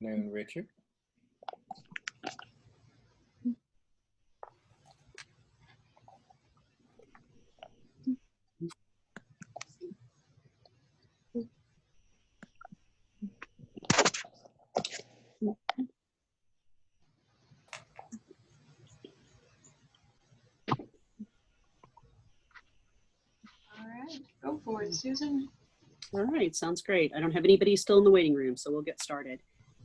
And Richard. Go for it, Susan. All right, sounds great. I don't have anybody still in the waiting room, so we'll get started.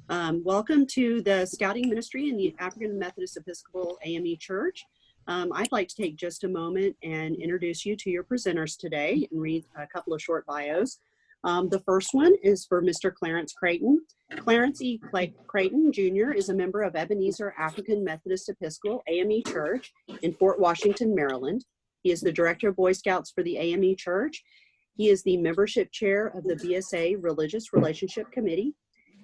Welcome to the Scouting Ministry in the African Methodist Episcopal AME Church. I'd like to take just a moment and introduce you to your presenters today and read a couple of short bios. The first one is for Mr. Clarence Creighton. Clarence E. Creighton Jr. is a member of Ebenezer African Methodist Episcopal AME Church in Fort Washington, Maryland. He is the Director of Boy Scouts for the AME Church. He is the membership chair of the BSA Religious Relationship Committee.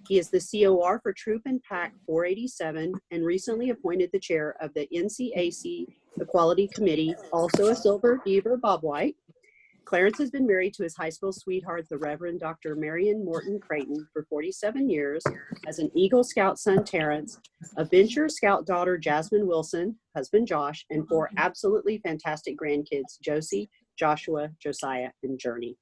He is the COR for Troop and Pack 487 and recently appointed the chair of the NCAC Equality Committee, also a Silver Beaver Bob White. Clarence has been married to his high school sweetheart, the Reverend Dr. Marion Morton Creighton, for 47 years, has an Eagle Scout son, Terrence, a Venture Scout daughter, Jasmine Wilson, husband Josh, and 4 absolutely fantastic grandkids, Josie, Joshua, Josiah, and Journey.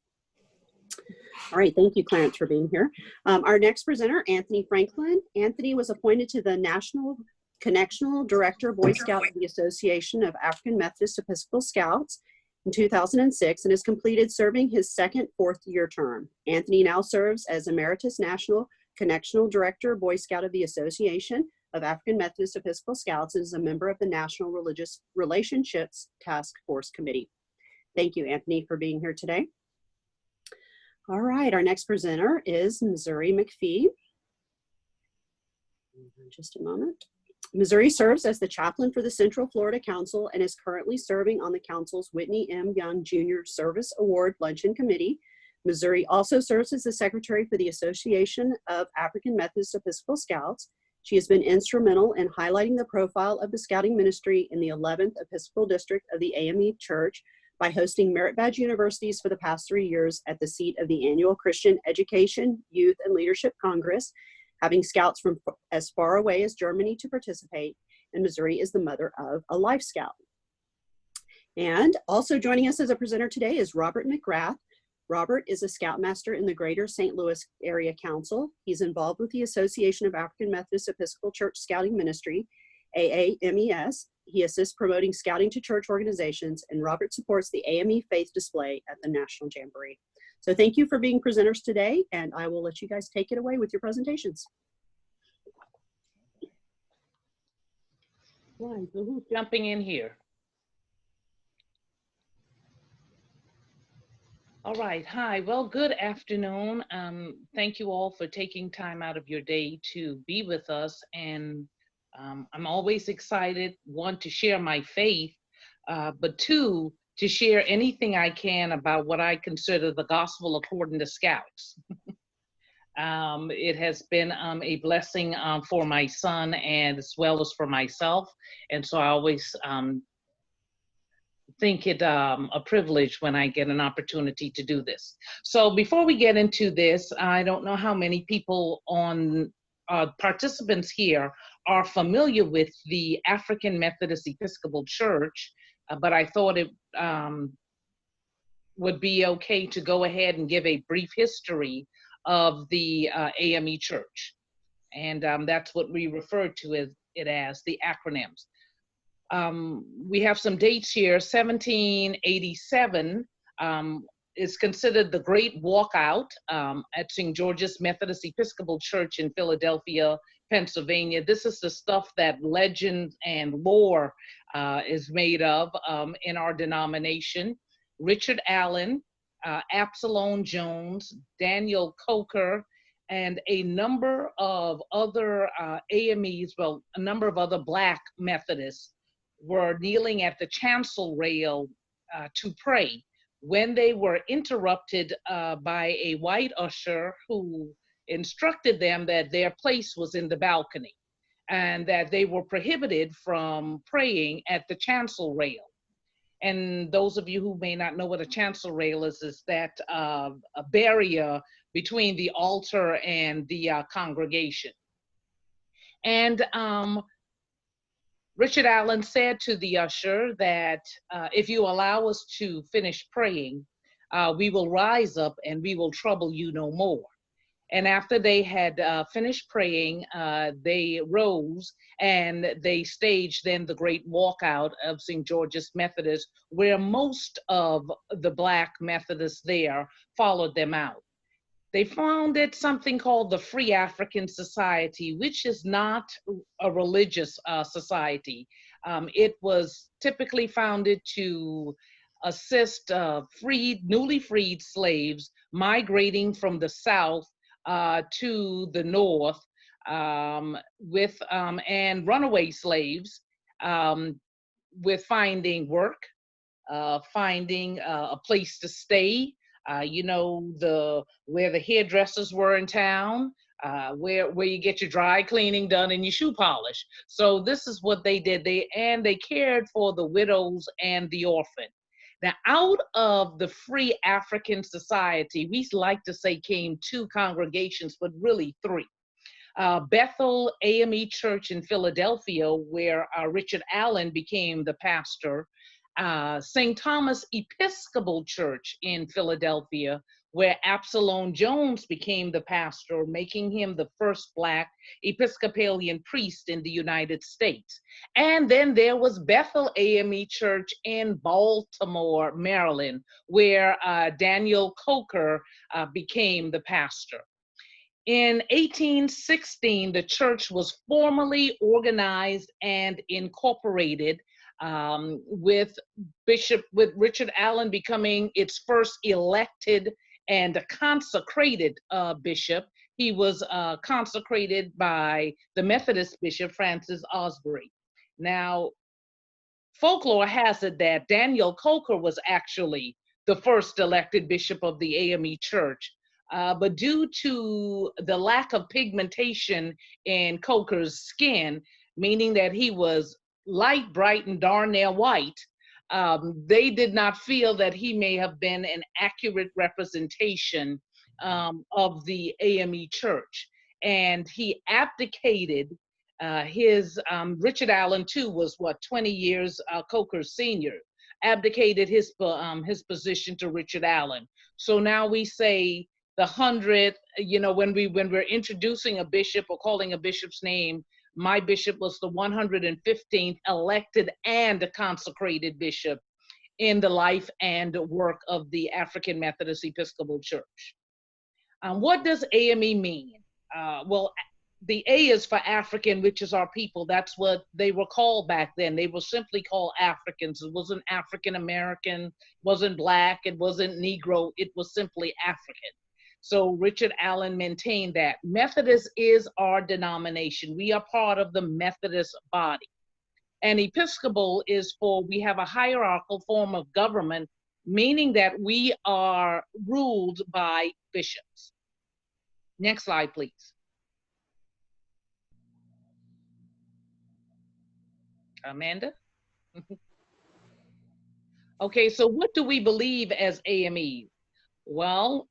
All right, thank you, Clarence, for being here. Our next presenter, Anthony Franklin. Anthony was appointed to the National Connectional Director, Boy Scout of the Association of African Methodist Episcopal Scouts in 2006 and has completed serving his second fourth-year term. Anthony now serves as Emeritus National Connectional Director, Boy Scout of the Association of African Methodist Episcopal Scouts and is a member of the National Religious Relationships Task Force Committee. Thank you, Anthony, for being here today. All right, our next presenter is Missouri McPhee. Just a moment. Missouri serves as the chaplain for the Central Florida Council and is currently serving on the council's Whitney M. Young Jr. Service Award Luncheon Committee. Missouri also serves as the secretary for the Association of African Methodist Episcopal Scouts. She has been instrumental in highlighting the profile of the scouting ministry in the 11th Episcopal District of the AME Church by hosting Merit Badge Universities for the past 3 years at the seat of the annual Christian Education, Youth, and Leadership Congress, having scouts from as far away as Germany to participate, and Missouri is the mother of a Life Scout. And also joining us as a presenter today is Robert McGrath. Robert is a Scoutmaster in the Greater St. Louis Area Council. He's involved with the Association of African Methodist Episcopal Church Scouting Ministry, AAMES. He assists promoting scouting to church organizations, and Robert supports the AME Faith Display at the National Jamboree. So thank you for being presenters today, and I will let you guys take it away with your presentations. Right, so who's jumping in here? All right, hi, well, good afternoon. Thank you all for taking time out of your day to be with us, and I'm always excited, 1, to share my faith, but 2, to share anything I can about what I consider the gospel according to Scouts. It has been a blessing for my son and as well as for myself, and so I always think it a privilege when I get an opportunity to do this. So before we get into this, I don't know how many people on participants here are familiar with the African Methodist Episcopal Church, but I thought it would be okay to go ahead and give a brief history of the AME Church. And that's what we refer to it as the acronyms. We have some dates here. 1787 is considered the Great Walkout at St. George's Methodist Episcopal Church in Philadelphia, Pennsylvania. This is the stuff that legend and lore is made of in our denomination. Richard Allen, Absalom Jones, Daniel Coker, and a number of other AMEs, well, a number of other Black Methodists were kneeling at the chancel rail to pray when they were interrupted by a white usher who instructed them that their place was in the balcony and that they were prohibited from praying at the chancel rail. And those of you who may not know what a chancel rail is that a barrier between the altar and the congregation. And Richard Allen said to the usher that if you allow us to finish praying, we will rise up and we will trouble you no more. And after they had finished praying, they rose and they staged then the great walkout of St. George's Methodist, where most of the Black Methodists there followed them out. They founded something called the Free African Society, which is not a religious society. It was typically founded to assist newly freed slaves migrating from the South to the North and runaway slaves with finding work, finding a place to stay, where the hairdressers were in town, where you get your dry cleaning done and your shoe polish. So this is what they did. They cared for the widows and the orphan. Now, out of the Free African Society, we like to say came 2 congregations, but really 3. Bethel AME Church in Philadelphia, where Richard Allen became the pastor. St. Thomas Episcopal Church in Philadelphia, where Absalom Jones became the pastor, making him the first Black Episcopalian priest in the United States. And then there was Bethel AME Church in Baltimore, Maryland, where Daniel Coker became the pastor. In 1816, the church was formally organized and incorporated, with Richard Allen becoming its first elected and consecrated bishop. He was consecrated by the Methodist bishop, Francis Osbury. Now, folklore has it that Daniel Coker was actually the first elected bishop of the AME Church, but due to the lack of pigmentation in Coker's skin, meaning that he was light, bright, and darn near white, they did not feel that he may have been an accurate representation of the AME Church. And he abdicated Richard Allen too was 20 years Coker's senior, abdicated his position to Richard Allen. So now we say the 100, when we're introducing a bishop or calling a bishop's name, my bishop was the 115th elected and consecrated bishop in the life and work of the African Methodist Episcopal Church. What does AME mean? Well, the A is for African, which is our people. That's what they were called back then. They were simply called Africans. It wasn't African American, wasn't Black, it wasn't Negro, it was simply African. So Richard Allen maintained that. Methodist is our denomination. We are part of the Methodist body. And Episcopal is we have a hierarchical form of government, meaning that we are ruled by bishops. Next slide, please. Amanda? Okay, so what do we believe as AME? Well,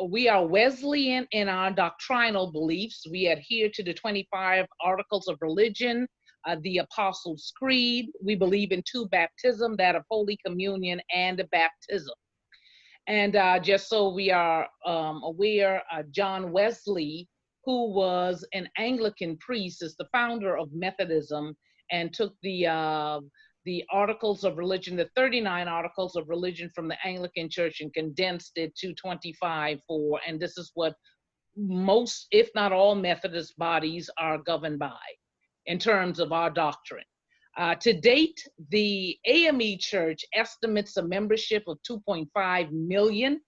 we are Wesleyan in our doctrinal beliefs. We adhere to the 25 Articles of Religion, the Apostles' Creed. We believe in 2 baptism, that of Holy Communion and baptism. And just so we are aware, John Wesley, who was an Anglican priest, is the founder of Methodism and took the Articles of Religion, the 39 Articles of Religion from the Anglican Church, and condensed it to 25 and this is what most, if not all, Methodist bodies are governed by in terms of our doctrine. To date, the AME Church estimates a membership of 2.5 million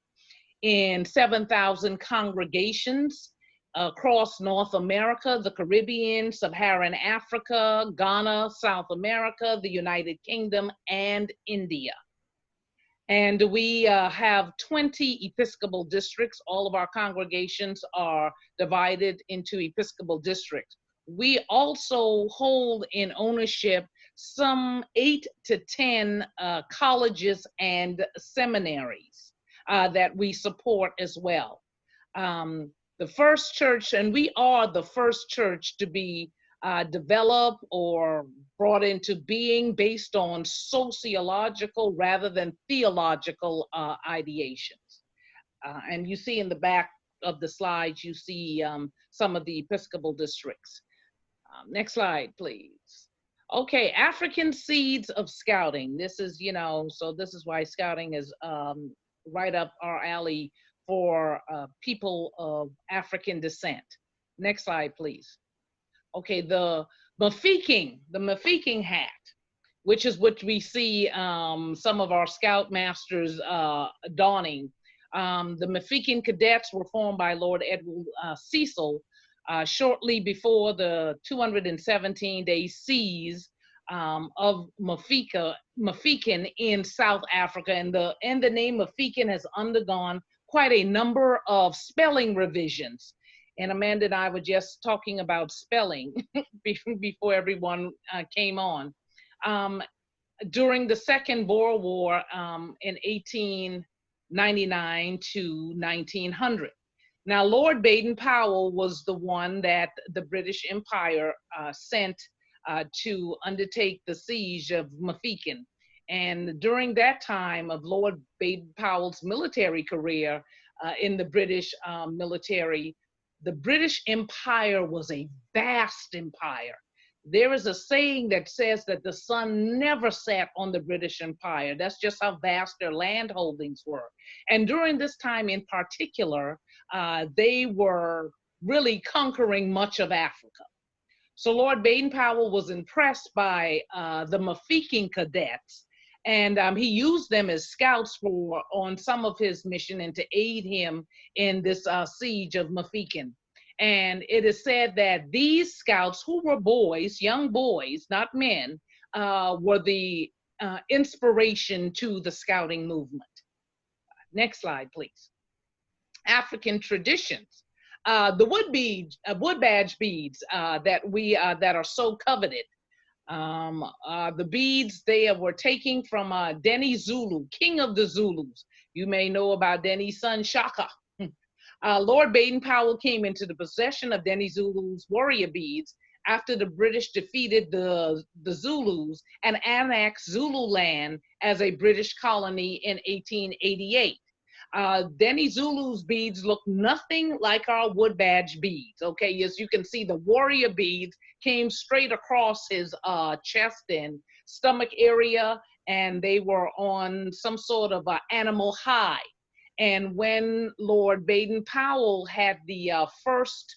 in 7,000 congregations across North America, the Caribbean, Sub-Saharan Africa, Ghana, South America, the United Kingdom, and India. And we have 20 Episcopal districts. All of our congregations are divided into Episcopal districts. We also hold in ownership some 8 to 10 colleges and seminaries that we support as well. The first church, and we are the first church to be developed or brought into being based on sociological rather than theological ideations. And you see in the back of the slides, you see some of the Episcopal districts. Next slide, please. Okay, African seeds of scouting. This is, so this is why scouting is right up our alley for people of African descent. Next slide, please. Okay, the Mafeking hat, which is what we see some of our scout masters donning. The Mafeking cadets were formed by Lord Edward Cecil shortly before the 217-day siege of Mafeking in South Africa, and the name Mafeking has undergone quite a number of spelling revisions. And Amanda and I were just talking about spelling before everyone came on. During the Second Boer War in 1899 to 1900. Now, Lord Baden-Powell was the one that the British Empire sent to undertake the siege of Mafeking. And during that time of Lord Baden-Powell's military career in the British military, the British Empire was a vast empire. There is a saying that says that the sun never set on the British Empire. That's just how vast their land holdings were. And during this time in particular, they were really conquering much of Africa. So Lord Baden-Powell was impressed by the Mafeking cadets, and he used them as scouts on some of his mission and to aid him in this siege of Mafeking. And it is said that these scouts, who were boys, young boys, not men, were the inspiration to the scouting movement. Next slide, please. African traditions. The wood badge beads that are so coveted. The beads they were taken from Denny Zulu, king of the Zulus. You may know about Denny's son Shaka. Lord Baden-Powell came into the possession of Denny Zulu's warrior beads after the British defeated the Zulus and annexed Zululand as a British colony in 1888. Denny Zulu's beads look nothing like our wood badge beads, okay? As you can see, the warrior beads came straight across his chest and stomach area, and they were on some sort of animal hide. And when Lord Baden-Powell had the first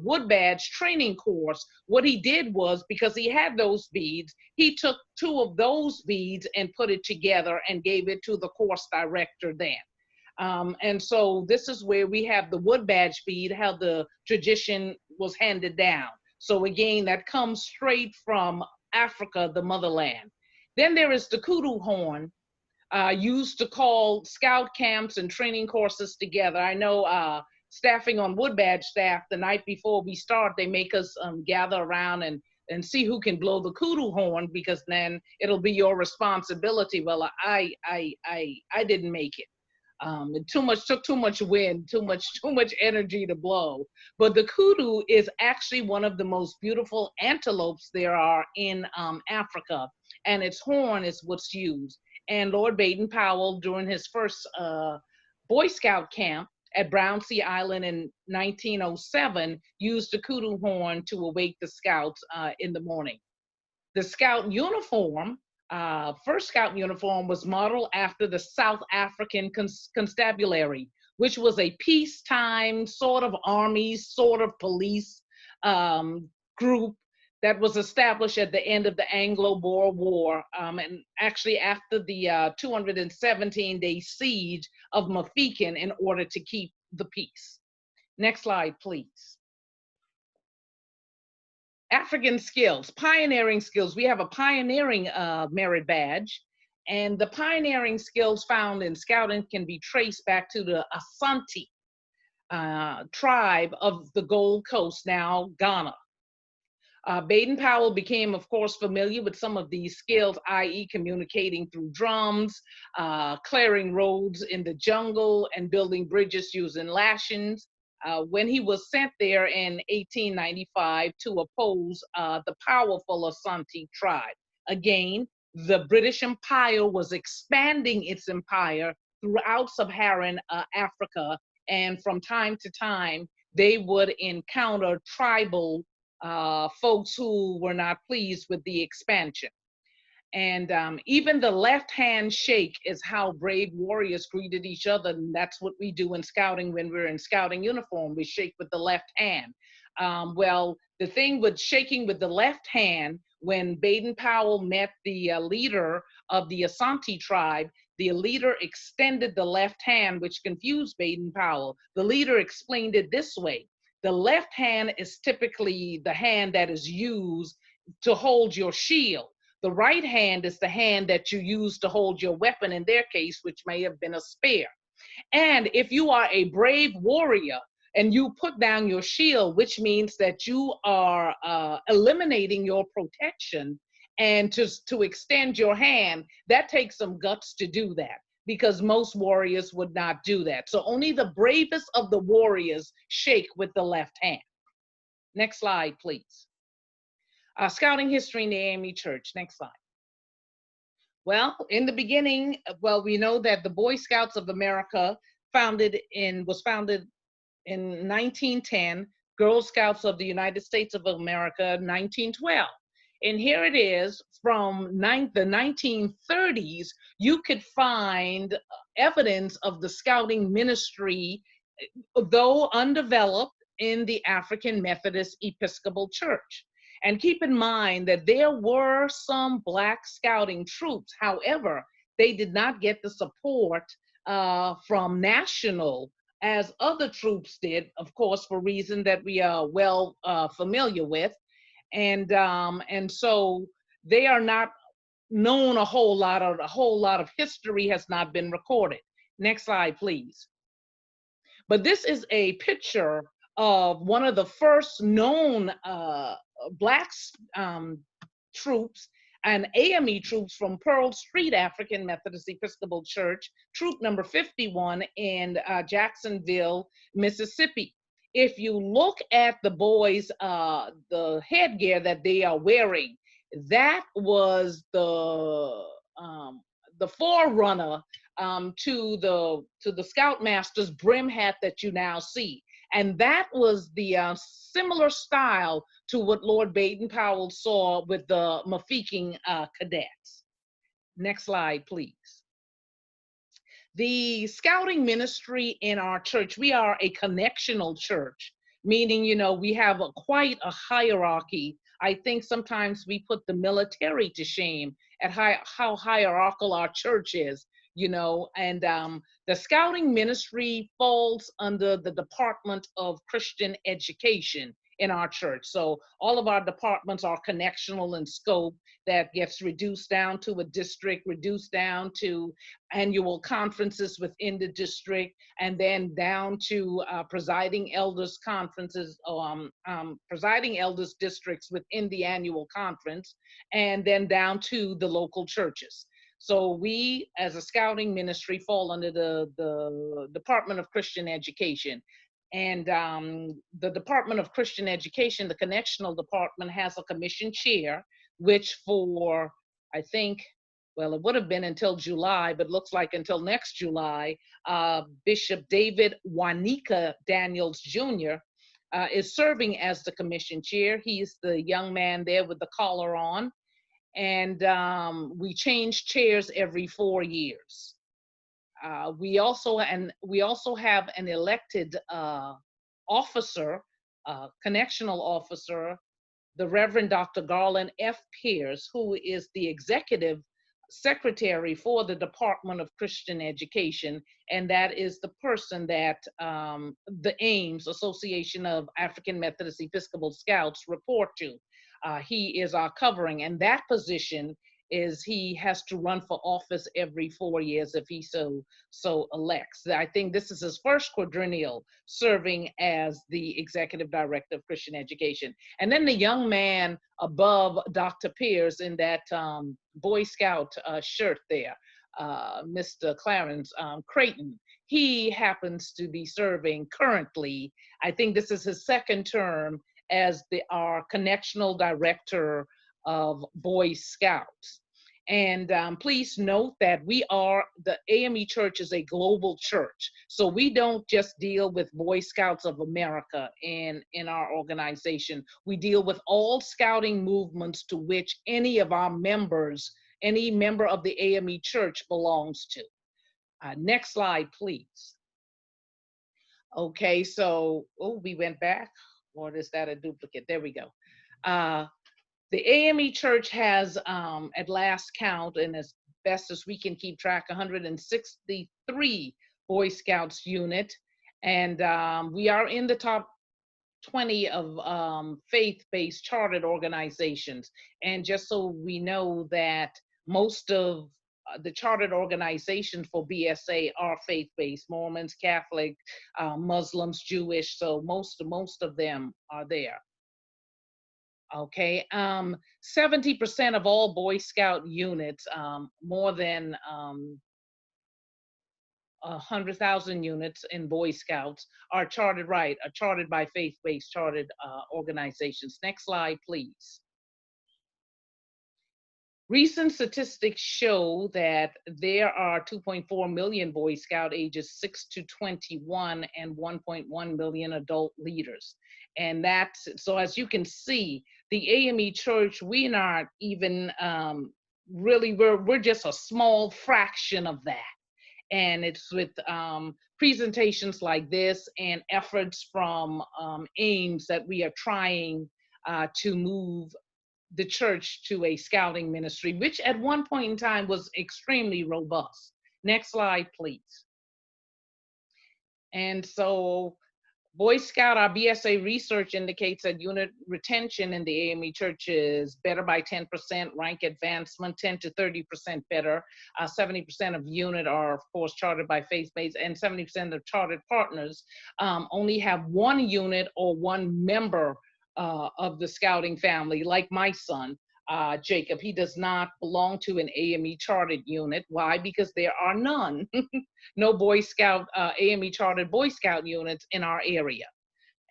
wood badge training course, what he did was, because he had those beads, he took 2 of those beads and put it together and gave it to the course director then. And so this is where we have the wood badge bead, how the tradition was handed down. So again, that comes straight from Africa, the motherland. Then there is the kudu horn, used to call scout camps and training courses together. I know staffing on wood badge staff, the night before we start, they make us gather around and see who can blow the kudu horn, because then it'll be your responsibility. Well, I didn't make it. It took too much wind, too much energy to blow. But the kudu is actually one of the most beautiful antelopes there are in Africa, and its horn is what's used. And Lord Baden-Powell, during his first Boy Scout camp at Brownsea Island in 1907, used the kudu horn to awake the scouts in the morning. The scout uniform, first scout uniform, was modeled after the South African constabulary, which was a peacetime sort of army, sort of police group that was established at the end of the Anglo-Boer War, and actually after the 217-day siege of Mafeking, in order to keep the peace. Next slide, please. African skills, pioneering skills. We have a pioneering merit badge, and the pioneering skills found in scouting can be traced back to the Asante tribe of the Gold Coast, now Ghana. Baden-Powell became, of course, familiar with some of these skills, i.e. communicating through drums, clearing roads in the jungle, and building bridges using lashings. When he was sent there in 1895 to oppose the powerful Asante tribe. Again, the British Empire was expanding its empire throughout sub-Saharan Africa, and from time to time, they would encounter tribal folks who were not pleased with the expansion. And even the left hand shake is how brave warriors greeted each other. And that's what we do in scouting when we're in scouting uniform. We shake with the left hand. Well, the thing with shaking with the left hand, when Baden-Powell met the leader of the Asante tribe, the leader extended the left hand, which confused Baden-Powell. The leader explained it this way. The left hand is typically the hand that is used to hold your shield. The right hand is the hand that you use to hold your weapon, in their case, which may have been a spear. And if you are a brave warrior and you put down your shield, which means that you are eliminating your protection, and to extend your hand, that takes some guts to do that, because most warriors would not do that. So only the bravest of the warriors shake with the left hand. Next slide, please. Scouting history in the AME Church. Next slide. Well, in the beginning, we know that the Boy Scouts of America was founded in 1910, Girl Scouts of the United States of America, 1912. And here it is, from the 1930s, you could find evidence of the scouting ministry, though undeveloped, in the African Methodist Episcopal Church. And keep in mind that there were some Black scouting troops. However, they did not get the support from national as other troops did, of course, for reasons that we are well familiar with. And so they are not known a whole lot, or a whole lot of history has not been recorded. Next slide, please. But this is a picture of one of the first known Black troops and AME troops from Pearl Street African Methodist Episcopal Church, troop number 51 in Jacksonville, Mississippi. If you look at the boys, the headgear that they are wearing, that was the forerunner to the Scoutmaster's brim hat that you now see. And that was the similar style to what Lord Baden-Powell saw with the Mafeking cadets. Next slide, please. The scouting ministry in our church, we are a connectional church, meaning, we have quite a hierarchy. I think sometimes we put the military to shame at how hierarchical our church is. And the scouting ministry falls under the Department of Christian Education in our church. So all of our departments are connectional in scope. That gets reduced down to a district, reduced down to annual conferences within the district, and then down to presiding elders conferences, presiding elders districts within the annual conference, and then down to the local churches. So we, as a scouting ministry, fall under the Department of Christian Education. And the Department of Christian Education, the connectional department, has a commission chair, which for, I think, well, it would have been until July, but looks like until next July, Bishop David Wanika Daniels Jr. Is serving as the commission chair. He's the young man there with the collar on. And we change chairs every 4 years. We also have an elected officer, connectional officer, the Reverend Dr. Garland F. Pierce, who is the executive secretary for the Department of Christian Education, and that is the person that the AAMES, Association of African Methodist Episcopal Scouts, report to. He is our covering, and that position is he has to run for office every 4 years if he so elects. I think this is his first quadrennial serving as the executive director of Christian education. And then the young man above Dr. Pierce in that Boy Scout shirt there, Mr. Clarence Creighton, he happens to be serving currently, I think this is his second term, as our connectional director of Boy Scouts. And please note that the AME Church is a global church. So we don't just deal with Boy Scouts of America in our organization. We deal with all scouting movements to which any of our members, any member of the AME Church belongs to. Next slide, please. Okay, so, we went back, or is that a duplicate? There we go. The AME Church has, at last count, and as best as we can keep track, 163 Boy Scouts unit. And we are in the top 20 of faith-based chartered organizations. And just so we know that most of the chartered organizations for BSA are faith-based: Mormons, Catholic, Muslims, Jewish. So most of them are there. Okay, 70% of all Boy Scout units, more than 100,000 units in Boy Scouts are chartered by faith-based chartered organizations. Next slide, please. Recent statistics show that there are 2.4 million Boy Scout ages 6 to 21 and 1.1 million adult leaders. And that's, so as you can see, the AME Church, we're not even really, we're just a small fraction of that. And it's with presentations like this and efforts from AAMES that we are trying to move the church to a scouting ministry, which at one point in time was extremely robust. Next slide, please. And so Boy Scout, our BSA research indicates that unit retention in the AME Church is better by 10%, rank advancement 10 to 30% better. 70% of unit are, of course, chartered by faith-based, and 70% of chartered partners only have one unit or one member of the scouting family, like my son, Jacob. He does not belong to an AME chartered unit. Why? Because there are none. No Boy Scout, AME chartered Boy Scout units in our area.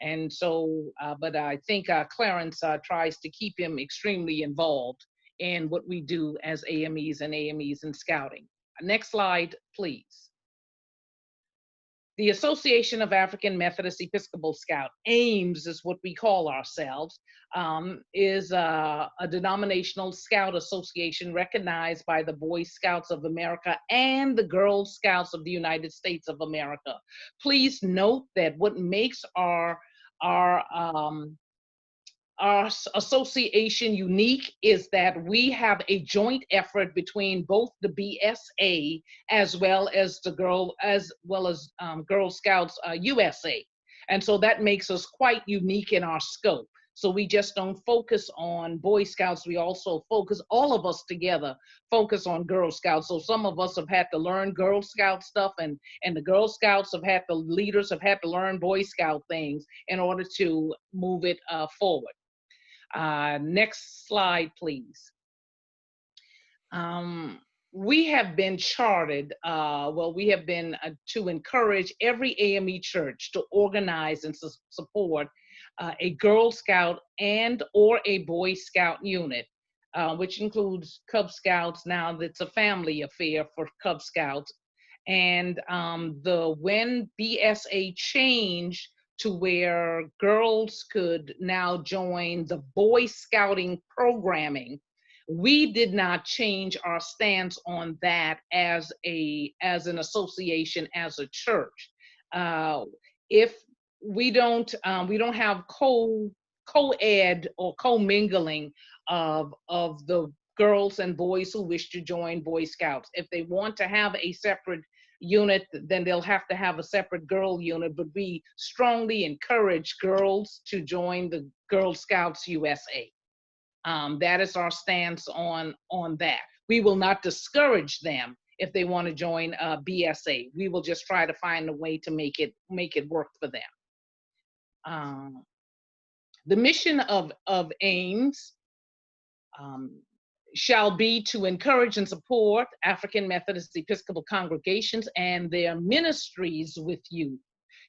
And so, but I think Clarence tries to keep him extremely involved in what we do as AMEs and AMEs in scouting. Next slide, please. The Association of African Methodist Episcopal Scout, AAMES is what we call ourselves, is a denominational scout association recognized by the Boy Scouts of America and the Girl Scouts of the United States of America. Please note that what makes our association unique is that we have a joint effort between both the BSA as well as Girl Scouts USA. And so that makes us quite unique in our scope. So we just don't focus on Boy Scouts, we also focus, all of us together, focus on Girl Scouts. So some of us have had to learn Girl Scout stuff, and the Girl Scouts leaders have had to learn Boy Scout things in order to move it forward. Next slide, please. We have been chartered, we have been to encourage every AME church to organize and support a Girl Scout and or a Boy Scout unit, which includes Cub Scouts. Now that's a family affair for Cub Scouts. And when BSA changed to where girls could now join the Boy Scouting programming, we did not change our stance on that as an association, as a church. If we don't have co-ed or co-mingling of the girls and boys who wish to join Boy Scouts. If they want to have a separate unit, then they'll have to have a separate girl unit, but we strongly encourage girls to join the Girl Scouts USA. That is our stance on that. We will not discourage them if they want to join BSA. We will just try to find a way to make it work for them. The mission of AAMES shall be to encourage and support African Methodist Episcopal congregations and their ministries with youth,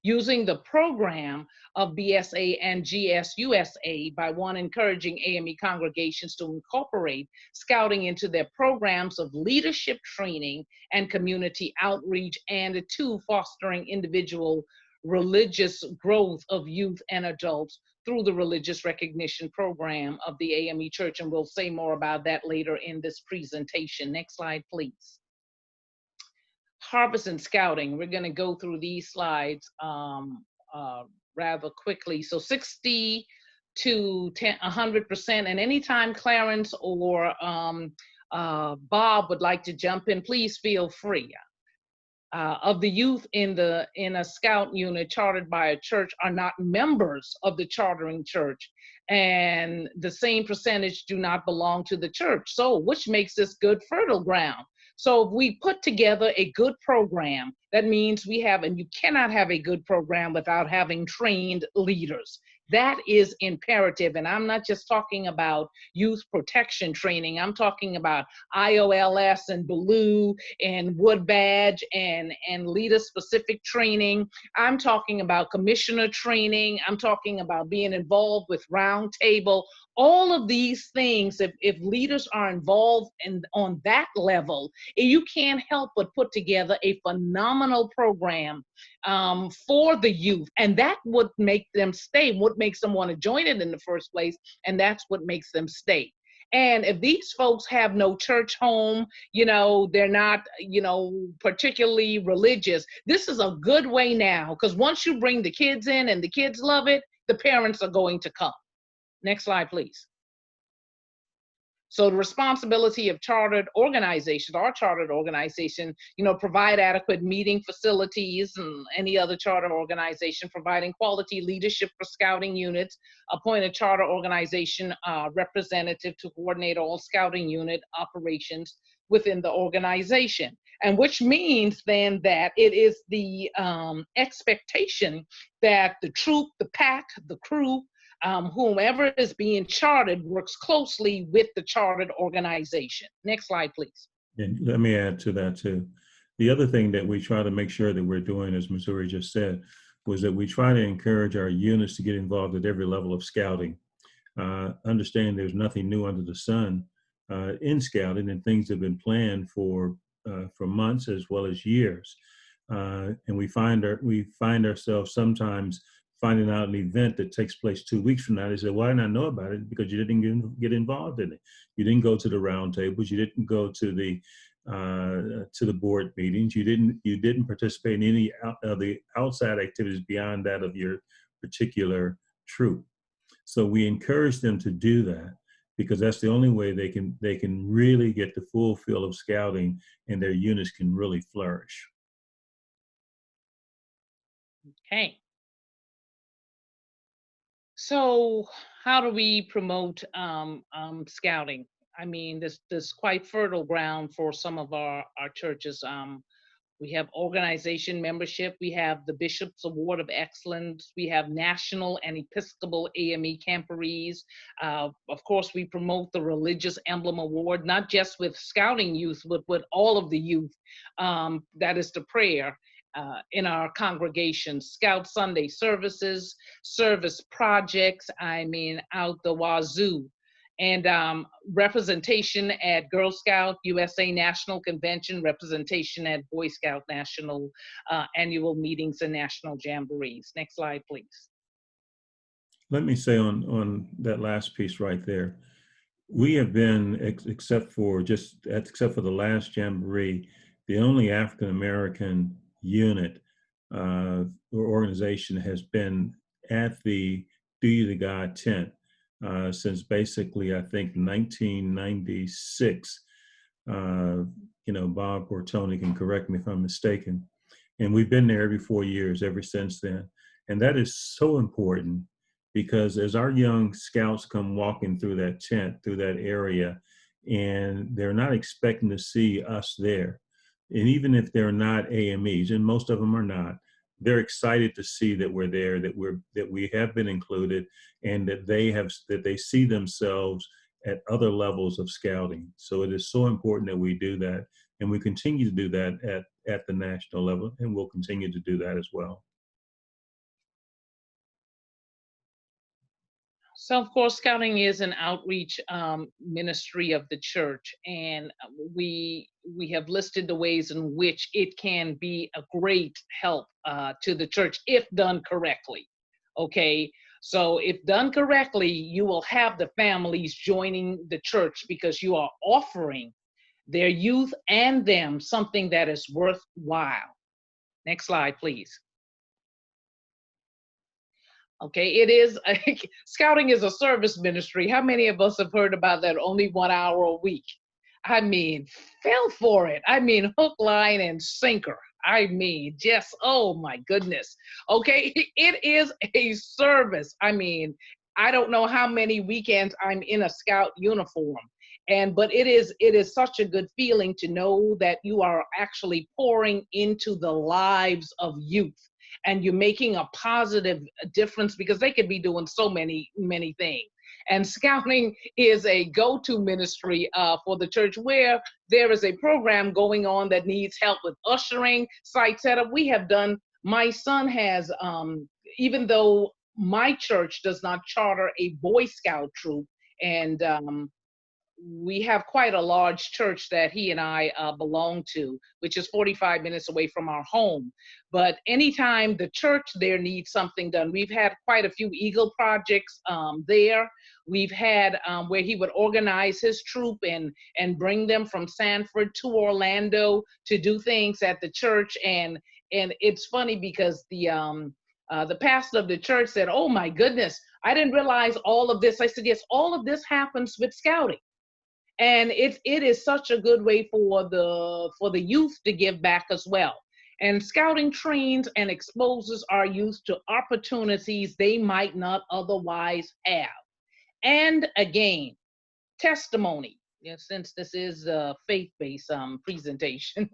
using the program of BSA and GSUSA by encouraging AME congregations to incorporate scouting into their programs of leadership training and community outreach, and two, fostering individual religious growth of youth and adults through the religious recognition program of the AME Church. And we'll say more about that later in this presentation. Next slide, please. Harvest and scouting. We're going to go through these slides rather quickly. So 60 to 100%. And anytime Clarence or Bob would like to jump in, please feel free. Of the youth in a scout unit chartered by a church are not members of the chartering church, and the same percentage do not belong to the church. So, which makes this good fertile ground. So if we put together a good program, that means we have, and you cannot have a good program without having trained leaders. That is imperative. And I'm not just talking about youth protection training. I'm talking about IOLS and Blue and Wood Badge and leader-specific training. I'm talking about commissioner training. I'm talking about being involved with round table. All of these things, if leaders are involved on that level, you can't help but put together a phenomenal program for the youth. And that would make them stay, what makes them want to join it in the first place, and that's what makes them stay. And if these folks have no church home, they're not, particularly religious, this is a good way now, because once you bring the kids in and the kids love it, the parents are going to come. Next slide, please. So the responsibility of chartered organizations, our chartered organization, provide adequate meeting facilities, and any other charter organization providing quality leadership for scouting units, appoint a charter organization representative to coordinate all scouting unit operations within the organization. And which means then that it is the expectation that the troop, the pack, the crew, whomever is being chartered works closely with the chartered organization. Next slide, please. And let me add to that too. The other thing that we try to make sure that we're doing, as Missouri just said, was that we try to encourage our units to get involved at every level of scouting. Understand there's nothing new under the sun in scouting, and things have been planned for months as well as years. And we find ourselves sometimes finding out an event that takes place 2 weeks from now. They say, why didn't I know about it? Because you didn't get involved in it. You didn't go to the round tables. You didn't go to the board meetings. You didn't participate in any of the outside activities beyond that of your particular troop. So we encourage them to do that, because that's the only way they can really get the full feel of scouting, and their units can really flourish. Okay. So how do we promote scouting? I mean, this quite fertile ground for some of our churches. We have organization membership. We have the Bishop's Award of Excellence. We have National and Episcopal AME Camporees. Of course, we promote the Religious Emblem Award, not just with scouting youth, but with all of the youth. That is the prayer. In our congregations, Scout Sunday services, service projects, out the wazoo, and representation at Girl Scout USA National Convention, representation at Boy Scout National annual meetings and national jamborees. Next slide, please. Let me say on that last piece right there, we have been, except for the last jamboree, the only African American unit or organization has been at the Duty to God tent since basically, I think, 1996. Bob or Tony can correct me if I'm mistaken. And we've been there every 4 years ever since then. And that is so important, because as our young scouts come walking through that tent, through that area, and they're not expecting to see us there. And even if they're not AMEs, and most of them are not, they're excited to see that we're there, that we have been included, and that they see themselves at other levels of scouting. So it is so important that we do that, and we continue to do that at the national level, and we'll continue to do that as well. So, of course, Scouting is an outreach ministry of the church, and we have listed the ways in which it can be a great help to the church if done correctly. Okay, so if done correctly, you will have the families joining the church because you are offering their youth and them something that is worthwhile. Next slide, please. Okay, Scouting is a service ministry. How many of us have heard about that? Only 1 hour a week. I mean, fell for it. I mean, hook, line, and sinker. I mean, just, oh my goodness. Okay, it is a service. I mean, I don't know how many weekends I'm in a Scout uniform. But it is such a good feeling to know that you are actually pouring into the lives of youth. And you're making a positive difference because they could be doing so many things. And Scouting is a go-to ministry for the church where there is a program going on that needs help with ushering, site setup. My son has, even though my church does not charter a Boy Scout troop, and we have quite a large church that he and I belong to, which is 45 minutes away from our home. But anytime the church there needs something done, we've had quite a few Eagle projects there. We've had where he would organize his troop and bring them from Sanford to Orlando to do things at the church. And it's funny because the pastor of the church said, "Oh my goodness, I didn't realize all of this." I said, "Yes, all of this happens with Scouting." And it is such a good way for the youth to give back as well. And Scouting trains and exposes our youth to opportunities they might not otherwise have. And again, testimony, since this is a faith-based presentation.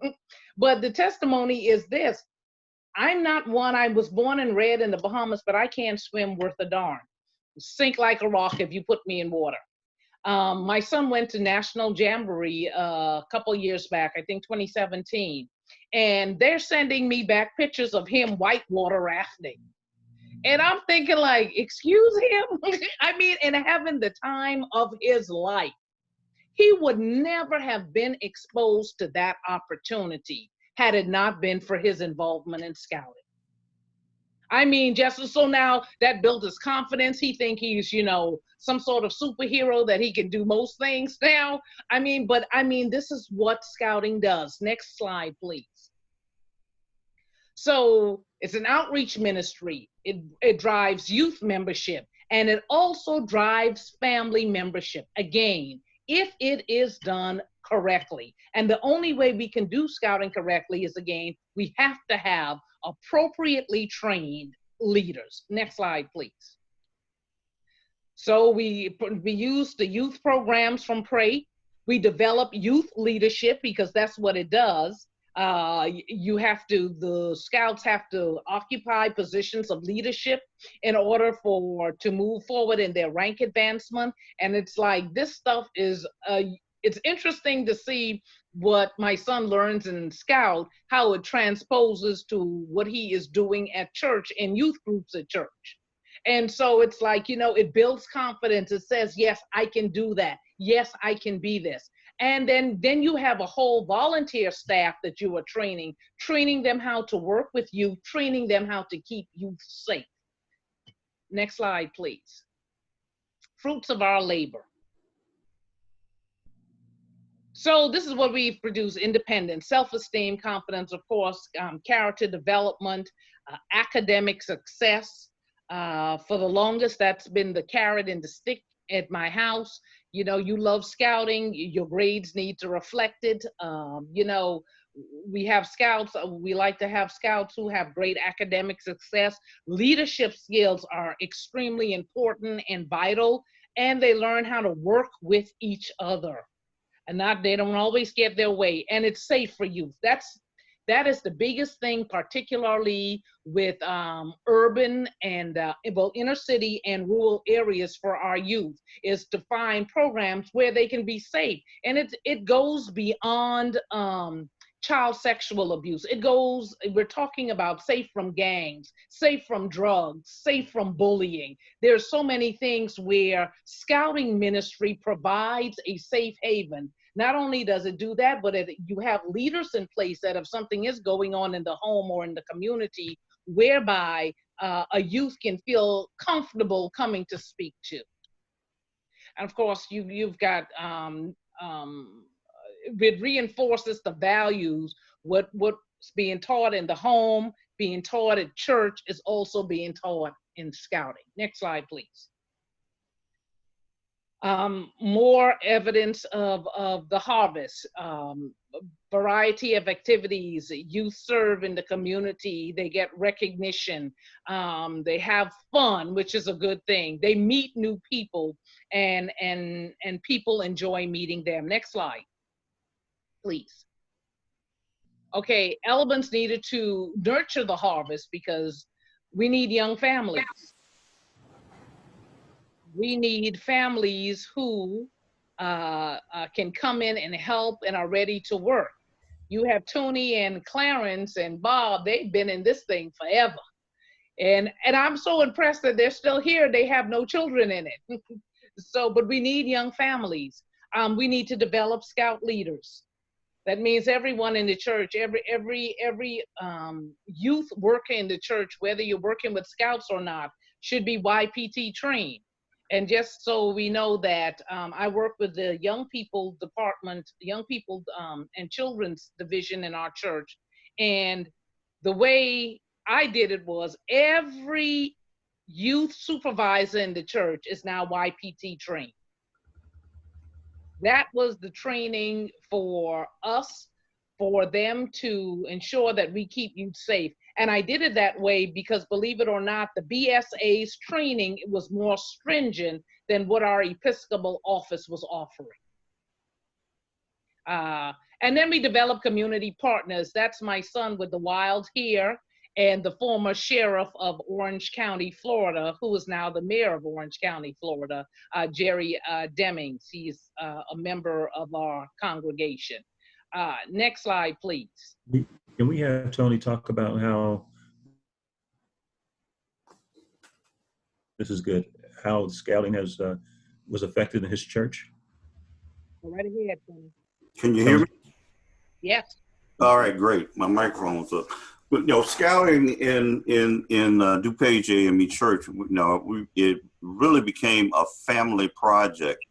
But the testimony is this: I'm not one, I was born and reared in the Bahamas, but I can't swim worth a darn. Sink like a rock if you put me in water. My son went to National Jamboree a couple years back, I think 2017, and they're sending me back pictures of him whitewater rafting. And I'm thinking like, excuse him? I mean, and having the time of his life. He would never have been exposed to that opportunity had it not been for his involvement in Scouting. I mean, just so now that built his confidence. He think he's, some sort of superhero that he can do most things now. But this is what Scouting does. Next slide, please. So it's an outreach ministry. It drives youth membership, and it also drives family membership. Again, if it is done correctly. And the only way we can do Scouting correctly is, again, we have to have appropriately trained leaders. Next slide, please. So we use the youth programs from PRAY. We develop youth leadership because that's what it does. The Scouts have to occupy positions of leadership in order to move forward in their rank advancement. And it's like, this stuff is, it's interesting to see what my son learns in Scout, how it transposes to what he is doing at church in youth groups at church. And so it's like, it builds confidence. It says, yes, I can do that. Yes, I can be this. And then you have a whole volunteer staff that you are training them how to work with you, training them how to keep youth safe. Next slide, please. Fruits of our labor. So this is what we've produced: independence, self-esteem, confidence, of course, character development, academic success. For the longest, that's been the carrot and the stick at my house. You love Scouting, your grades need to reflect it. we have scouts. We like to have scouts who have great academic success. Leadership skills are extremely important and vital, and they learn how to work with each other. And they don't always get their way, and it's safe for youth. That is the biggest thing, particularly with urban and inner city and rural areas for our youth, is to find programs where they can be safe. And it goes beyond child sexual abuse. We're talking about safe from gangs, safe from drugs, safe from bullying. There's so many things where scouting ministry provides a safe haven. Not only does it do that, but you have leaders in place that if something is going on in the home or in the community, whereby a youth can feel comfortable coming to speak to. And of course, you've got, it reinforces the values. What's being taught in the home, being taught at church is also being taught in scouting. Next slide, please. More evidence of the harvest, variety of activities. Youth serve in the community, they get recognition, they have fun, which is a good thing. They meet new people, and people enjoy meeting them. Next slide, please. Okay, elements needed to nurture the harvest, because we need young families. We need families who can come in and help and are ready to work. You have Tony and Clarence and Bob, they've been in this thing forever. And I'm so impressed that they're still here. They have no children in it. But we need young families. We need to develop scout leaders. That means everyone in the church, every youth worker in the church, whether you're working with scouts or not, should be YPT trained. And just so we know that, I work with the young people department, young people and children's division in our church. And the way I did it was every youth supervisor in the church is now YPT trained. That was the training for us, for them to ensure that we keep youth safe. And I did it that way because, believe it or not, the BSA's training was more stringent than what our Episcopal office was offering. And then we developed community partners. That's my son with the wild hair, and the former sheriff of Orange County, Florida, who is now the mayor of Orange County, Florida, Jerry Demings. He's a member of our congregation. Next slide, please. Can we have Tony talk about how, this is good, how scouting was affected in his church? Go right ahead, Tony. Can you hear me? Yes. All right, great. My microphone's up. But scouting in DuPage AME Church, it really became a family project.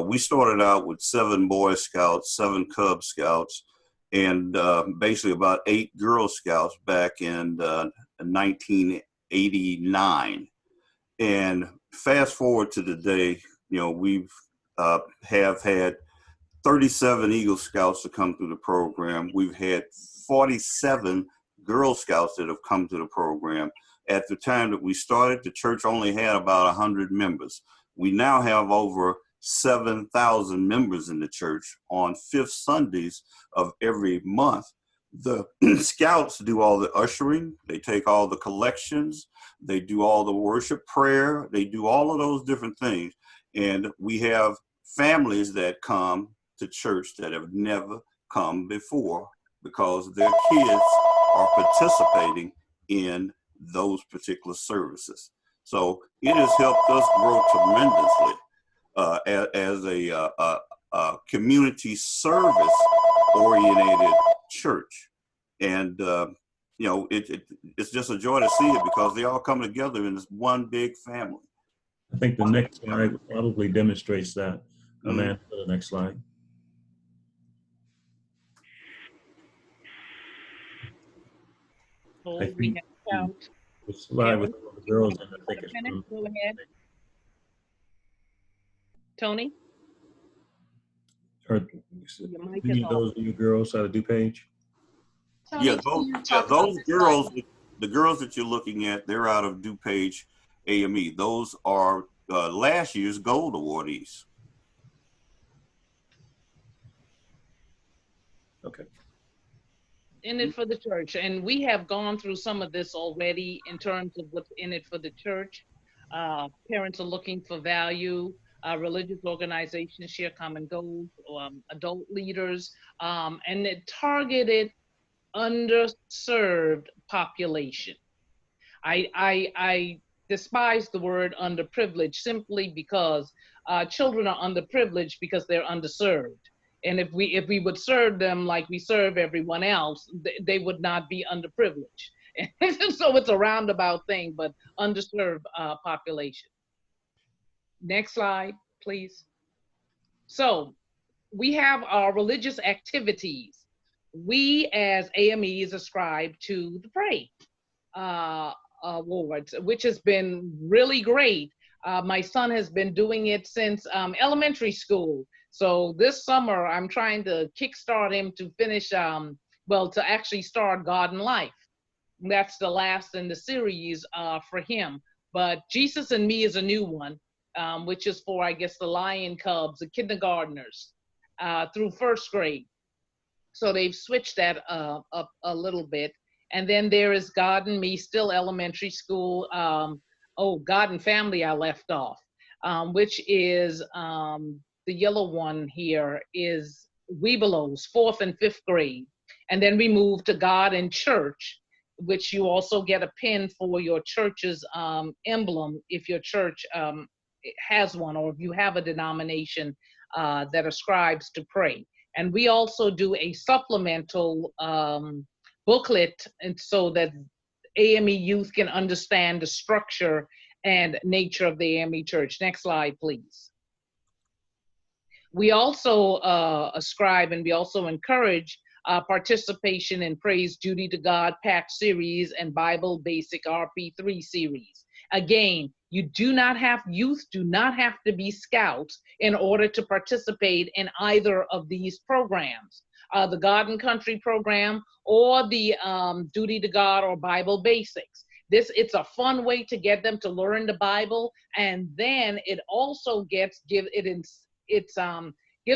We started out with 7 Boy Scouts, 7 Cub Scouts, and basically about 8 Girl Scouts back in 1989. And fast forward to today, we've have had 37 Eagle Scouts to come through the program. We've had 47 Girl Scouts that have come to the program. At the time that we started, the church only had about 100 members. We now have over 7,000 members in the church. On 5th Sundays of every month, the scouts do all the ushering, they take all the collections, they do all the worship prayer, they do all of those different things. And we have families that come to church that have never come before because their kids are participating in those particular services. So it has helped us grow tremendously as a community service oriented church. And it's just a joy to see it because they all come together in this one big family. I think the next slide probably demonstrates that. Amanda, the next slide. I think the slide with all the girls, and I think it's Go ahead. Tony? Are any of those you girls out of DuPage? Tony, Yeah, can you those, talk about those this girls, slide? the girls that you're looking at, they're out of DuPage AME. Those are last year's gold awardees. Okay. In it for the church. And we have gone through some of this already in terms of what's in it for the church. Parents are looking for value. Religious organizations share common goals. Adult leaders, and it targeted underserved population. I despise the word underprivileged simply because children are underprivileged because they're underserved. And if we would serve them like we serve everyone else, they would not be underprivileged. So it's a roundabout thing, but underserved population. Next slide, please. So we have our religious activities. We as AMEs ascribe to the pray awards, which has been really great. My son has been doing it since elementary school. So this summer, I'm trying to kickstart him to finish, well, to actually start God and Life. That's the last in the series for him. But Jesus and Me is a new one, which is for, I guess, the Lion Cubs, the kindergartners through first grade. So they've switched that up a little bit. And then there is God and Me, still elementary school. God and Family I left off, which is the yellow one here is Webelos, 4th and 5th grade. And then we move to God and Church, which you also get a pin for your church's emblem if your church has one, or if you have a denomination that ascribes to pray. And we also do a supplemental booklet, and so that AME youth can understand the structure and nature of the AME Church. Next slide, please. We also ascribe and we also encourage participation in Praise Duty to God Pack series and Bible Basic RP3 series. Again, youth do not have to be scouts in order to participate in either of these programs, the God and Country program or the Duty to God or Bible Basics. It's a fun way to get them to learn the Bible, and then it also gives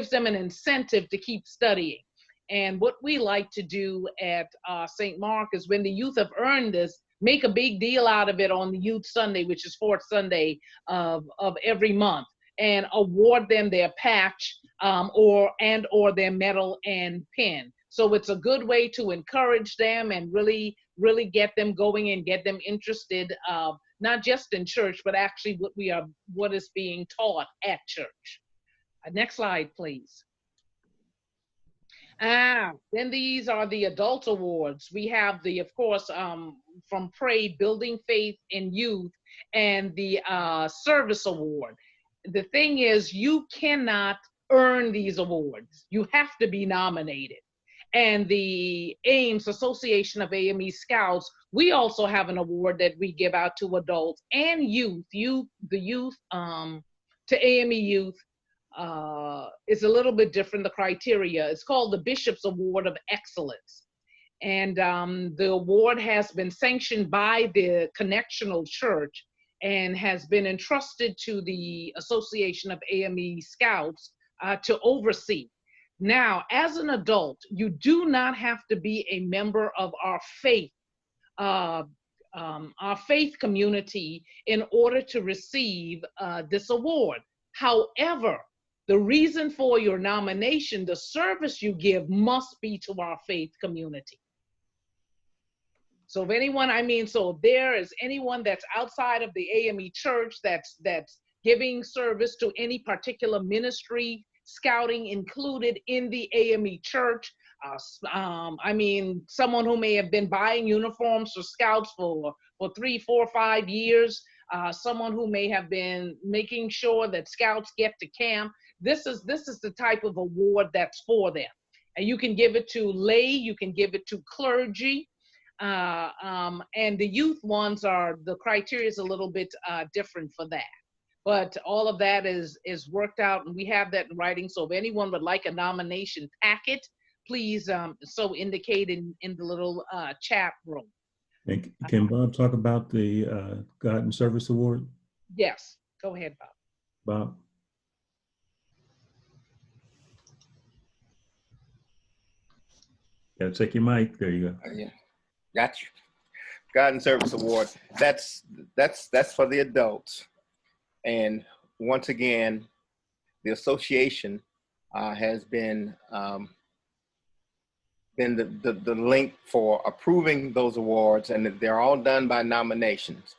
them an incentive to keep studying. And what we like to do at St. Mark is when the youth have earned this, make a big deal out of it on the Youth Sunday, which is 4th Sunday of every month, and award them their patch or their medal and pin. So it's a good way to encourage them and really get them going and get them interested, not just in church, but actually what is being taught at church. Next slide, please. Then these are the adult awards. We have of course, from Pray, Building Faith in Youth, and the Service Award. The thing is, you cannot earn these awards. You have to be nominated. And the AAMES, Association of AME Scouts, we also have an award that we give out to adults and youth. The youth, to AME youth, is a little bit different, the criteria. It's called the Bishop's Award of Excellence. And the award has been sanctioned by the Connectional Church and has been entrusted to the Association of AME Scouts to oversee. Now, as an adult, you do not have to be a member of our faith community in order to receive this award. However, the reason for your nomination, the service you give must be to our faith community. So if there is anyone that's outside of the AME Church that's giving service to any particular ministry, scouting included in the AME Church, someone who may have been buying uniforms for scouts for 3, 4, 5 years, someone who may have been making sure that scouts get to camp. This is the type of award that's for them. And you can give it to lay, you can give it to clergy, and the youth ones the criteria is a little bit different for that. But all of that is worked out, and we have that in writing. So if anyone would like a nomination packet, please so indicate in the little chat room. And can Bob talk about the God and Service Award? Yes, go ahead, Bob. Bob? Gotta check your mic. There you go. Yeah, got you. God and Service Award. That's for the adults. And once again, the association has been the link for approving those awards, and they're all done by nominations.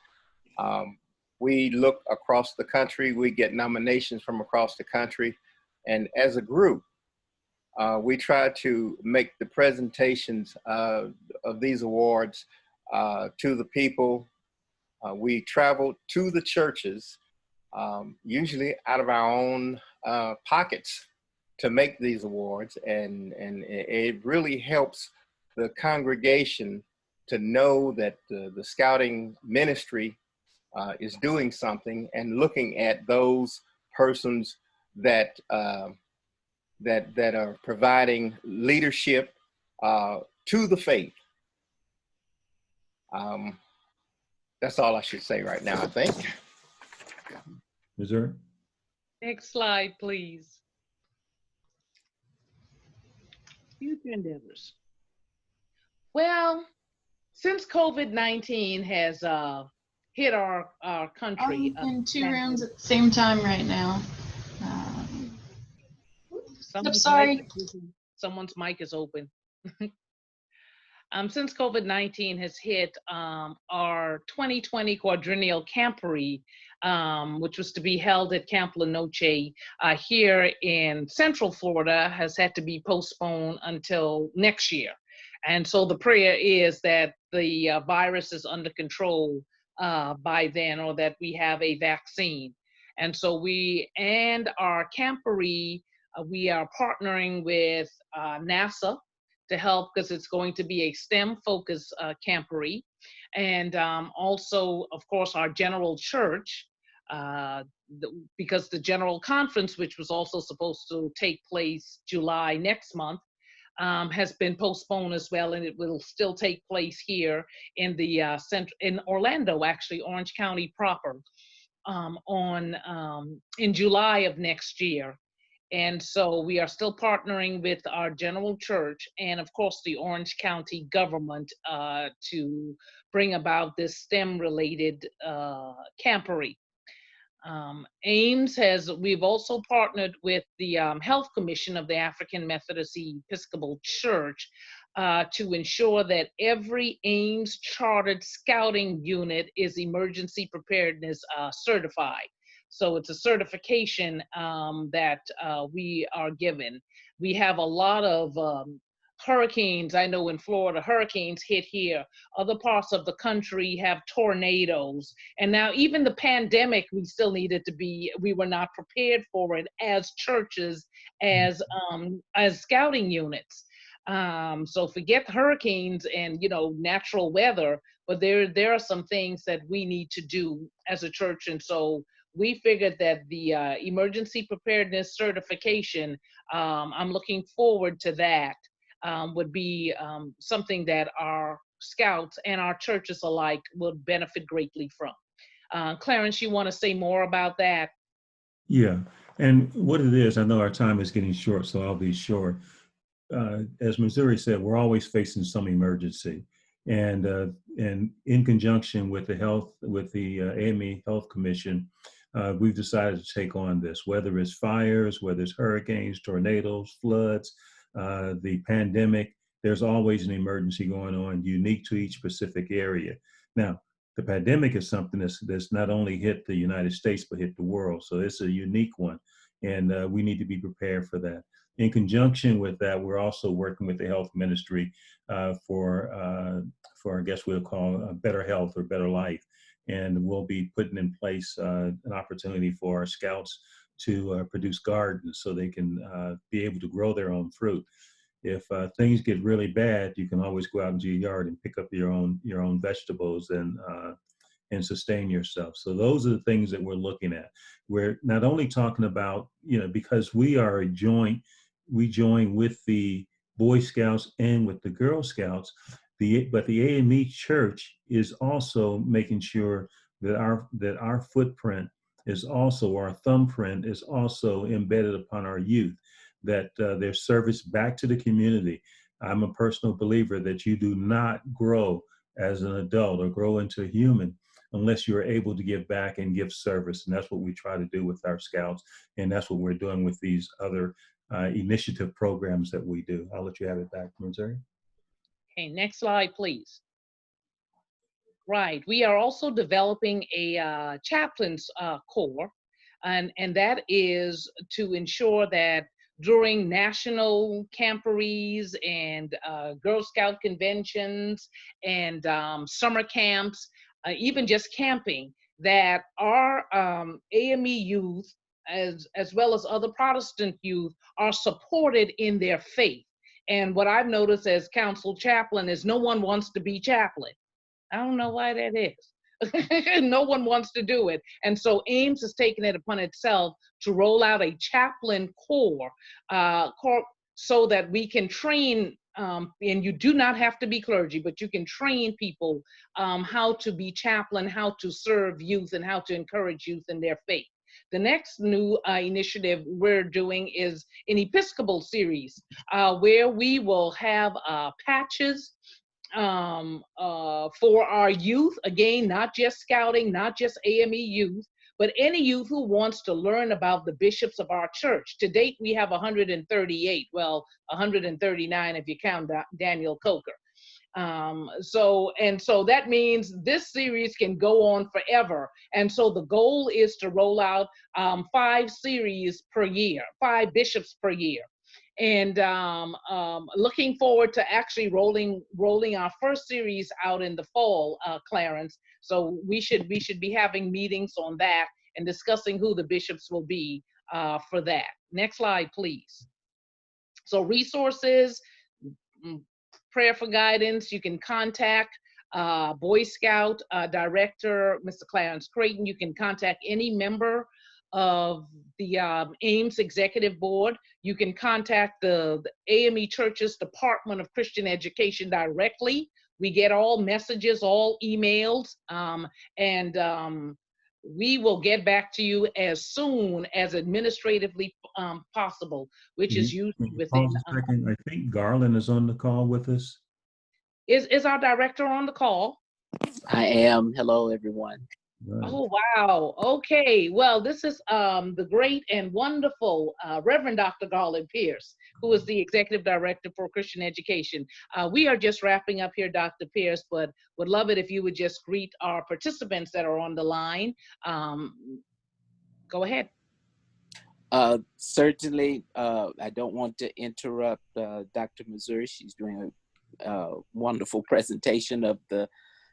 We look across the country, we get nominations from across the country, and as a group, we try to make the presentations of these awards to the people. We travel to the churches, usually out of our own pockets, to make these awards, and it really helps the congregation to know that the scouting ministry is doing something and looking at those persons that that are providing leadership to the faith. That's all I should say right now, I think. Missouri? Next slide, please. Future endeavors. Well, since COVID-19 has hit our country. I'm in two rooms at the same time right now. Sorry. Someone's mic is open. Since COVID-19 has hit, our 2020 quadrennial camporee, which was to be held at Camp La Noche here in Central Florida, has had to be postponed until next year. And so the prayer is that the virus is under control by then, or that we have a vaccine. And so we and our camporee, we are partnering with NASA to help, because it's going to be a STEM-focused camporee. And also, of course, our general church, because the general conference, which was also supposed to take place July next month, has been postponed as well, and it will still take place here in the in Orlando, actually, Orange County proper, in July of next year. And so we are still partnering with our general church and, of course, the Orange County government to bring about this STEM-related camporee. AAMES we've also partnered with the Health Commission of the African Methodist Episcopal Church to ensure that every AAMES chartered scouting unit is emergency preparedness certified. So it's a certification that we are given. We have a lot of hurricanes. I know in Florida, hurricanes hit here. Other parts of the country have tornadoes. And now even the pandemic, we still needed to be, we were not prepared for it as churches, as scouting units. So forget hurricanes and, natural weather, but there are some things that we need to do as a church. And so we figured that the emergency preparedness certification, I'm looking forward to that, would be something that our scouts and our churches alike would benefit greatly from. Clarence, you want to say more about that? Yeah, and what it is, I know our time is getting short, so I'll be short. As Missouri said, we're always facing some emergency. And in conjunction with the AME Health Commission, we've decided to take on this, whether it's fires, whether it's hurricanes, tornadoes, floods, the pandemic. There's always an emergency going on unique to each specific area. Now, the pandemic is something that's not only hit the United States, but hit the world. So it's a unique one, and we need to be prepared for that. In conjunction with that, we're also working with the health ministry for I guess we'll call better health or better life. And we'll be putting in place an opportunity for our scouts to produce gardens so they can be able to grow their own fruit. If things get really bad, you can always go out into your yard and pick up your own vegetables and sustain yourself. So those are the things that we're looking at. We're not only talking about, because we are we join with the Boy Scouts and with the Girl Scouts. But the AME Church is also making sure that our footprint is also, our thumbprint is also embedded upon our youth, that their service back to the community. I'm a personal believer that you do not grow as an adult or grow into a human unless you're able to give back and give service. And that's what we try to do with our scouts. And that's what we're doing with these other initiative programs that we do. I'll let you have it back, Missouri. Okay, next slide, please. Right, we are also developing a chaplains corps, and that is to ensure that during national camporees and Girl Scout conventions and summer camps, even just camping, that our AME youth, as well as other Protestant youth, are supported in their faith. And what I've noticed as council chaplain is no one wants to be chaplain. I don't know why that is. No one wants to do it. And so AAMES has taken it upon itself to roll out a chaplain corps so that we can train, and you do not have to be clergy, but you can train people how to be chaplain, how to serve youth, and how to encourage youth in their faith. The next new initiative we're doing is an Episcopal series where we will have patches for our youth, again, not just scouting, not just AME youth, but any youth who wants to learn about the bishops of our church. To date, we have 138, well, 139 if you count Daniel Coker. So that means this series can go on forever. And so the goal is to roll out 5 series per year, 5 bishops per year. And looking forward to actually rolling our first series out in the fall, Clarence. So we should be having meetings on that and discussing who the bishops will be for that. Next slide, please. So resources, prayer for guidance, you can contact Boy Scout Director, Mr. Clarence Creighton. You can contact any member of the AAMES Executive Board. You can contact the AME Church's Department of Christian Education directly. We get all messages, all emails, and we will get back to you as soon as administratively possible, which is usually within. I think Garland is on the call with us. Is our director on the call? I am. Hello, everyone. Right. Oh, wow. Okay. Well, this is the great and wonderful Reverend Dr. Garland Pierce, who is the Executive Director for Christian Education. We are just wrapping up here, Dr. Pierce, but would love it if you would just greet our participants that are on the line. Go ahead. Certainly, I don't want to interrupt Dr. Missouri. She's doing a wonderful presentation of the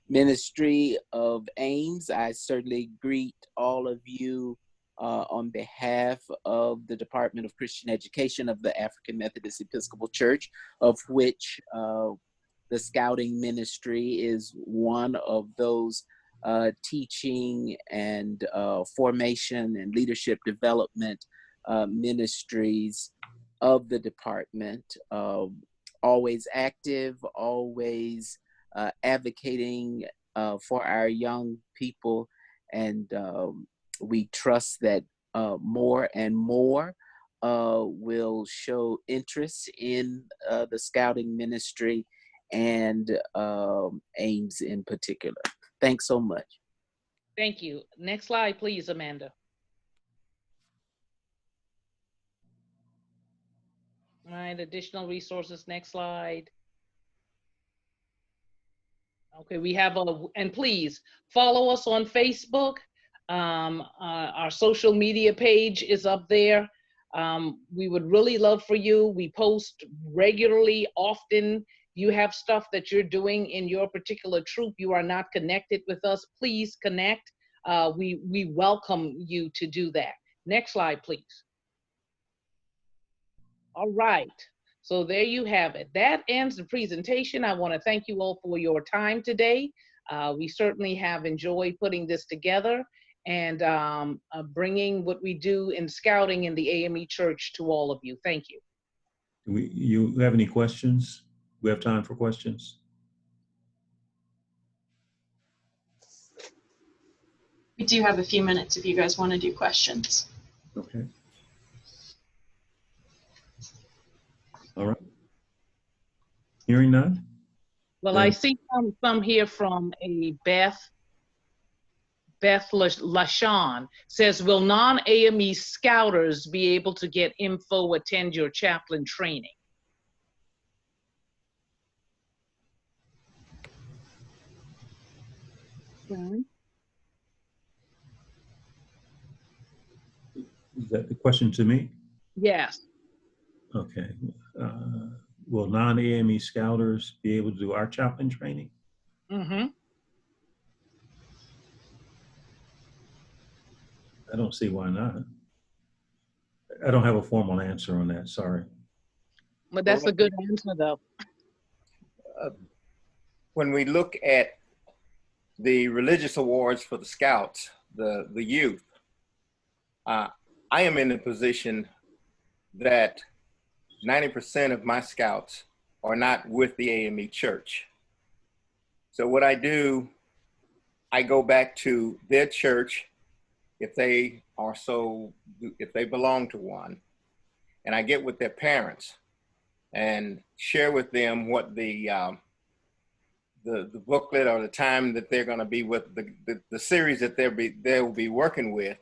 Ministry of AAMES. I certainly greet all of you on behalf of the Department of Christian Education of the African Methodist Episcopal Church, of which the Scouting Ministry is one of those teaching and formation and leadership development ministries of the department. Always active, always advocating for our young people, and we trust that more and more will show interest in the Scouting Ministry and AAMES in particular. Thanks so much. Thank you. Next slide, please, Amanda. All right, additional resources, next slide. Okay, we have and please follow us on Facebook. Our social media page is up there. We would really love for you. We post regularly, often. You have stuff that you're doing in your particular troop. You are not connected with us. Please connect. We welcome you to do that. Next slide, please. All right. So there you have it. That ends the presentation. I want to thank you all for your time today. We certainly have enjoyed putting this together and bringing what we do in scouting in the AME Church to all of you. Thank you. You have any questions? We have time for questions. We do have a few minutes if you guys want to do questions. Okay. All right. Hearing none? Well, I see some here from a Beth LaShawn says, will non-AME scouters be able to get info, attend your chaplain training? Is that the question to me? Yes. Okay. Will non-AME scouters be able to do our chaplain training? Mm-hmm. I don't see why not. I don't have a formal answer on that, sorry. But that's a good answer, though. When we look at the religious awards for the scouts, the youth, I am in a position that 90% of my scouts are not with the AME Church. So what I do, I go back to their church, if they belong to one, and I get with their parents and share with them what the booklet or the time that they're going to be with the series that they'll be working with,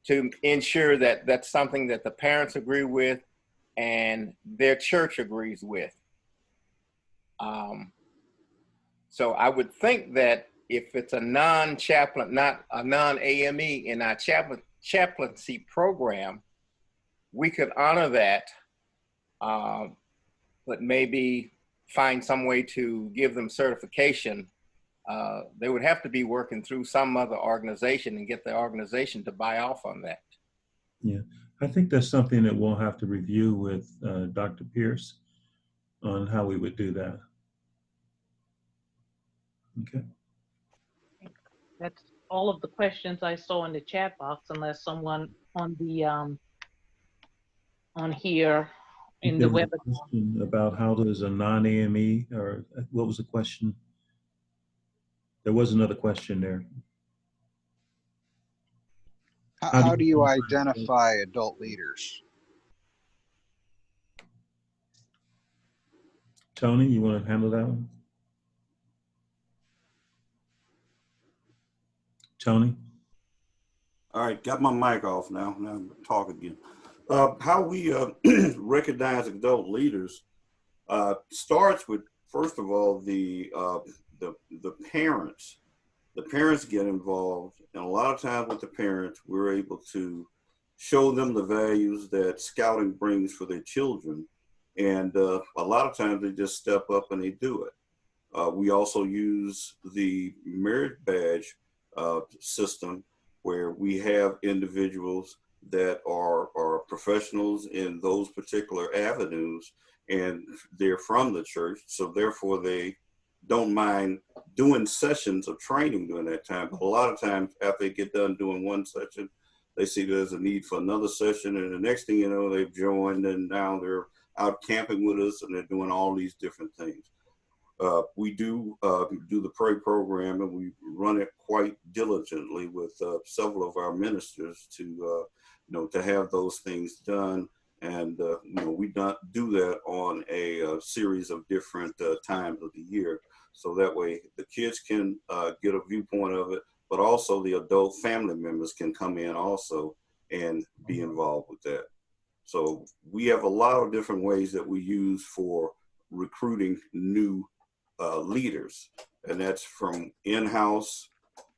to ensure that that's something that the parents agree with and their church agrees with. So I would think that if it's a non-chaplain, not a non-AME in our chaplaincy program, we could honor that, but maybe find some way to give them certification. They would have to be working through some other organization and get the organization to buy off on that. Yeah, I think that's something that we'll have to review with Dr. Pierce on how we would do that. Okay. That's all of the questions I saw in the chat box, unless someone on the on here in the webinar. Question about how does a non-AME, or what was the question? There was another question there. How do you identify adult leaders? Tony, you want to handle that one? Tony? All right, got my mic off now. Now I'm talking again. How we recognize adult leaders starts with, first of all, the parents. The parents get involved, and a lot of times with the parents, we're able to show them the values that scouting brings for their children. And a lot of times they just step up and they do it. We also use the merit badge system, where we have individuals that are professionals in those particular avenues, and they're from the church. So therefore they don't mind doing sessions of training during that time. But a lot of times after they get done doing one session, they see there's a need for another session, and the next thing you know, they've joined, and now they're out camping with us, and they're doing all these different things. We do the pray program, and we run it quite diligently with several of our ministers to to have those things done. And we do that on a series of different times of the year, so that way the kids can get a viewpoint of it, but also the adult family members can come in also and be involved with that. So we have a lot of different ways that we use for recruiting new leaders, and that's from in-house,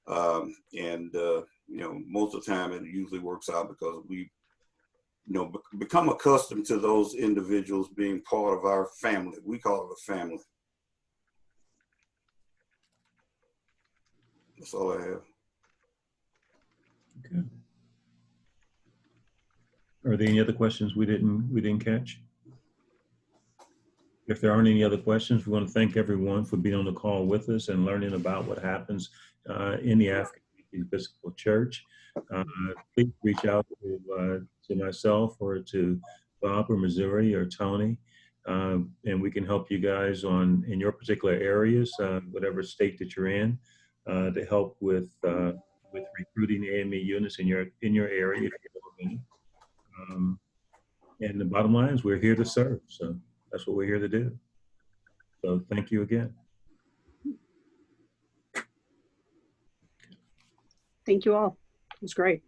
and most of the time it usually works out because we become accustomed to those individuals being part of our family. We call it a family. That's all I have. Okay. Are there any other questions we didn't catch? If there aren't any other questions, we want to thank everyone for being on the call with us and learning about what happens in the African Episcopal Church. Please reach out to myself or to Bob or Missouri or Tony, and we can help you guys in your particular areas, whatever state that you're in, to help with recruiting AME units in your area if you know of any. And the bottom line is we're here to serve, so that's what we're here to do. So thank you again. Thank you all. It was great.